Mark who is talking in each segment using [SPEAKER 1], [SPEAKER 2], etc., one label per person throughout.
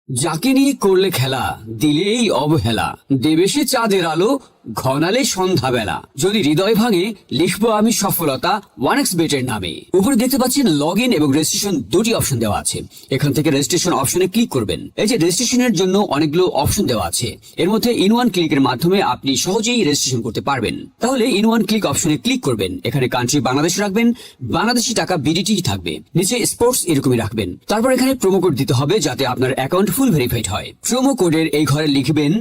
[SPEAKER 1] যাকে নিয়ে করলে খেলা, দিলেই অবহেলা, দেবে সে চাঁদের আলো, ঘনালে সন্ধ্যাবেলা। যদি হৃদয় ভাঙে, লিখবো আমি সফলতা OneXBet এর নামে। উপরে দেখতে পাচ্ছেন লগ ইন এবং রেজিস্ট্রেশন দুটি অপশন দেওয়া আছে। এখান থেকে রেজিস্ট্রেশন অপশনে ক্লিক করবেন। এই যে রেজিস্ট্রেশনের জন্য অনেকগুলো অপশন দেওয়া আছে, এর মধ্যে ইন ওয়ান ক্লিকের মাধ্যমে আপনি সহজেই রেজিস্ট্রেশন করতে পারবেন। তাহলে ইন ওয়ান ক্লিক অপশনে ক্লিক করবেন। এখানে কান্ট্রি বাংলাদেশ রাখবেন, বাংলাদেশি টাকা BDT থাকবে, নিচে স্পোর্টস এরকমই রাখবেন। তারপর এখানে প্রোমো কোড দিতে হবে যাতে আপনার অ্যাকাউন্ট ফুল ভেরিফাইড হয়। প্রোমো কোডের এই ঘরে লিখবেন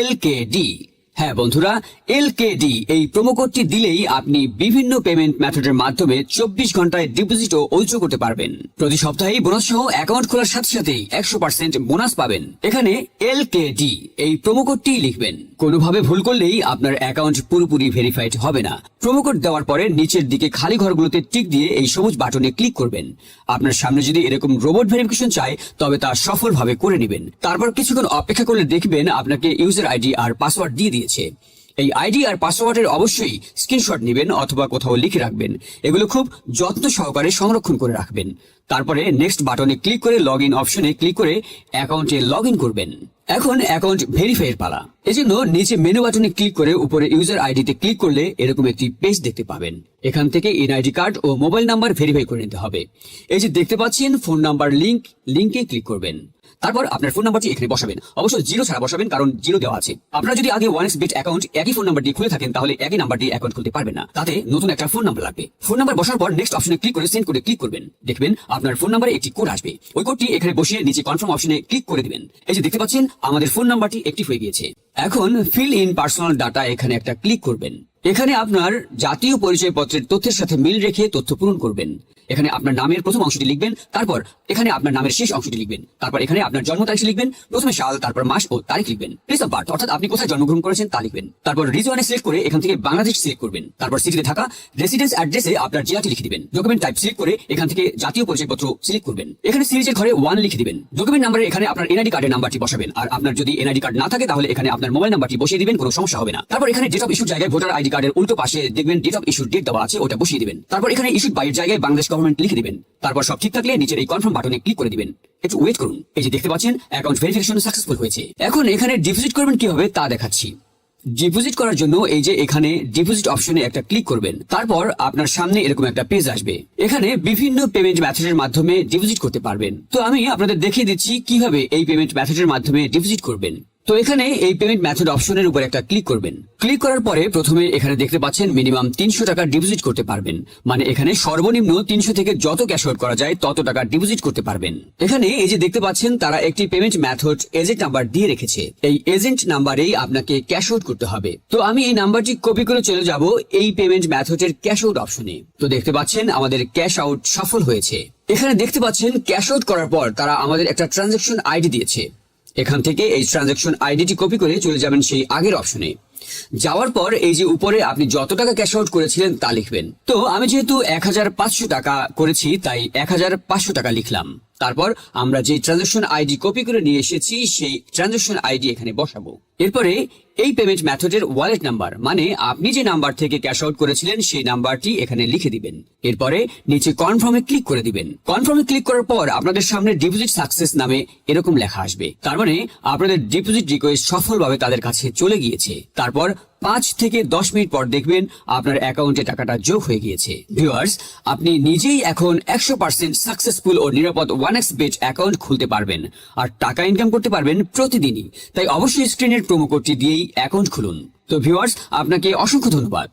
[SPEAKER 1] LKD। হ্যাঁ বন্ধুরা, LKD এই প্রোমো কোডটি দিলেই আপনি বিভিন্ন পেমেন্ট মেথডের মাধ্যমে 24 ঘন্টায় ডিপোজিট ও উইথড্র করতে পারবেন। প্রতি সপ্তাহে বোনাস সহ অ্যাকাউন্ট খোলার সাথে সাথেই 100% বোনাস পাবেন। এখানে LKD এই প্রোমো কোডটি লিখবেন। কোনোভাবে ভুল করলেই আপনার অ্যাকাউন্ট পুরোপুরি ভেরিফাইড হবে না। প্রোমো কোড দেওয়ার পরে নিচের দিকে খালি ঘরগুলোতে টিক দিয়ে এই সবুজ বাটনে ক্লিক করবেন। আপনার সামনে যদি এরকম রোবট ভেরিফিকেশন চায় তবে তা সফলভাবে করে নেবেন। তারপর কিছুক্ষণ অপেক্ষা করলে দেখবেন আপনাকে ইউজার আইডি আর পাসওয়ার্ড দিয়ে দিয়েছে। এই আইডি আর পাসওয়ার্ডের অবশ্যই স্ক্রিনশট নেবেন অথবা কোথাও লিখে রাখবেন। এগুলো খুব যত্ন সহকারে সংরক্ষণ করে রাখবেন। তারপরে নেক্সট বাটনে ক্লিক করে লগ ইন অপশনে ক্লিক করে অ্যাকাউন্টে লগ ইন করবেন। এখন অ্যাকাউন্ট ভেরিফাই এর পালা। এজন্য নিচে মেনু বাটনে ক্লিক করে উপরে ইউজার আইডিতে ক্লিক করলে এরকম একটি পেজ দেখতে পাবেন। এখান থেকে এনআইডি কার্ড ও মোবাইল নাম্বার ভেরিফাই করে নিতে হবে। এই যে দেখতে পাচ্ছেন ফোন নাম্বার লিংকে ক্লিক করবেন। তারপর আপনার ফোন নাম্বারটি এখানে বসাবেন। অবশ্যই জিরো ছাড়া বসাবেন, কারণ জিরো দেওয়া আছে। আপনারা যদি আগে OneXBet অ্যাকাউন্ট একই ফোন নাম্বার দিয়ে খুলে থাকেন তাহলে একই নাম্বার দিয়ে অ্যাকাউন্ট খুলতে পারবেন না, তাতে নতুন একটা ফোন নাম্বার লাগবে। ফোন নাম্বার বসার পর নেক্সট অপশনে ক্লিক করে সেন্ড কোডে ক্লিক করবেন। দেখবেন আপনার ফোন নাম্বারে একটি কোড আসবে। ওই কোডটি এখানে বসিয়ে নিচে কনফার্ম অপশনে ক্লিক করে দিবেন। এই যে দেখতে পাচ্ছেন আমাদের ফোন নাম্বারটি অ্যাক্টিভ হয়ে গিয়েছে। এখন ফিল ইন পার্সোনাল ডাটা এখানে একটা ক্লিক করবেন। এখানে আপনার জাতীয় পরিচয়পত্রের তথ্যের সাথে মিল রেখে তথ্য পূরণ করবেন। এখানে আপনার নামের প্রথম অংশটি লিখবেন, তারপর এখানে আপনার নামের শেষ অংশটি লিখবেন, তারপর এখানে আপনার জন্ম তারিখ লিখবেন, প্রথমে সাল, তারপর মাস ও তারিখ লিখবেন। প্লেস অফ বার্থ অর্থাৎ আপনি কোথায় জন্মগ্রহণ করেছেন তা লিখবেন। তারপর রিজনে সিলেক্ট করে এখান থেকে বাংলাদেশ সিলেক্ট করবেন। তারপর সিটিতে থাকা রেসিডেন্স অ্যাড্রেসে আপনার জেলাটি লিখে দিবেন। ডকুমেন্ট টাইপ সিলেক্ট করে এখান থেকে জাতীয় পরিচয়পত্র সিলেক্ট করবেন। এখানে সিরিজের ঘরে 1 লিখে দিবেন। ডকুমেন্ট নাম্বারে এখানে আপনার এনআইডি কার্ডের নাম্বারটি বসাবেন। আর আপনার যদি এনআইডি কার্ড না থাকে তাহলে এখানে আপনার মোবাইল নাম্বারটি বসিয়ে দিবেন, কোনো সমস্যা হবে না। তারপর এখানে ডেট অফ ইস্যুর জায়গায় ভোটার আইডি কার্ডের উল্টো পাশে দেখবেন ডেট অফ ইস্যুর ডেট দেওয়া আছে, ওটা বসিয়ে দিবেন। তারপর এখানে ইস্যুড বাই এর জায়গায় বাংলাদেশ গভর্নমেন্ট লিখে দিবেন। তারপর সব ঠিক থাকলে নিচের এই কনফার্ম বাটনে ক্লিক করে দিবেন। একটু ওয়েট করুন। এই যে দেখতে পাচ্ছেন অ্যাকাউন্ট ভেরিফিকেশন সাকসেসফুল হয়েছে। এখন এখানে ডিপোজিট করবেন কিভাবে তা দেখাচ্ছি। ডিপোজিট করার জন্য এই যে এখানে ডিপোজিট অপশনে একটা ক্লিক করবেন। তারপর আপনার সামনে এরকম একটা পেজ আসবে। এখানে বিভিন্ন পেমেন্ট মেথডের মাধ্যমে ডিপোজিট করতে পারবেন। তো আমি আপনাদের দেখিয়ে দিচ্ছি কিভাবে এই পেমেন্ট মেথডের মাধ্যমে ডিপোজিট করবেন। তো এখানে এই পেমেন্ট মেথড অপশনের উপর একটা ক্লিক করবেন। ক্লিক করার পরে প্রথমে এখানে দেখতে পাচ্ছেন মিনিমাম 300 টাকা ডিপোজিট করতে পারবেন। মানে এখানে সর্বনিম্ন 300 থেকে যত ক্যাশ আউট করা যায় তত টাকা ডিপোজিট করতে পারবেন। এখানে এই যে দেখতে পাচ্ছেন তারা একটি পেমেন্ট মেথড এজেন্ট নাম্বার দিয়ে রেখেছে। এই এজেন্ট নাম্বারেই আপনাকে ক্যাশ আউট করতে হবে। তো আমি এই নাম্বারটি কপি করে চলে যাব এই পেমেন্ট মেথডের ক্যাশ আউট অপশনে। তো দেখতে পাচ্ছেন আমাদের ক্যাশ আউট সফল হয়েছে। এখানে দেখতে পাচ্ছেন ক্যাশ আউট করার পর তারা আমাদের একটা ট্রানজাকশন আইডি দিয়েছে। এখান থেকে এই ট্রানজাকশন আইডিটি কপি করে চলে যাবেন সেই আগের অপশনে। যাওয়ার পর এই যে উপরে আপনি যত টাকা ক্যাশ আউট করেছিলেন তা লিখবেন। তো আমি যেহেতু 1500 টাকা করেছি তাই 1500 টাকা লিখলাম। তারপর আমরা যে ট্রানজাকশন আইডি কপি করে নিয়ে এসেছি সেই ট্রানজাকশন আইডি এখানে বসাবো। এরপরে এই পেমেন্ট মেথডের ওয়ালেট নাম্বার, মানে আপনি যে নাম্বার থেকে ক্যাশ আউট করেছিলেন সেই নাম্বারটি এখানে লিখে দিবেন। এরপরে নিচে কনফার্মে ক্লিক করে দিবেন। কনফার্মে ক্লিক করার পর আপনাদের সামনে ডিপোজিট সাকসেস নামে এরকম লেখা আসবে। তার মানে আপনাদের ডিপোজিট রিকোয়েস্ট সফলভাবে তাদের কাছে চলে গিয়েছে। তারপর 5 থেকে 10 মিনিট পর দেখবেন আপনার অ্যাকাউন্টে টাকাটা যোগ হয়ে গিয়েছে। ভিউয়ার্স, আপনি নিজেই এখন 100% সাকসেসফুল ও নিরাপদ OneXBet অ্যাকাউন্ট খুলতে পারবেন আর টাকা ইনকাম করতে পারবেন প্রতিদিনই। তাই অবশ্যই স্ক্রিনের প্রোমো কোডটি দিয়েই অ্যাকাউন্ট খুলুন। তো ভিউয়ার্স, আপনাকে অসংখ্য ধন্যবাদ।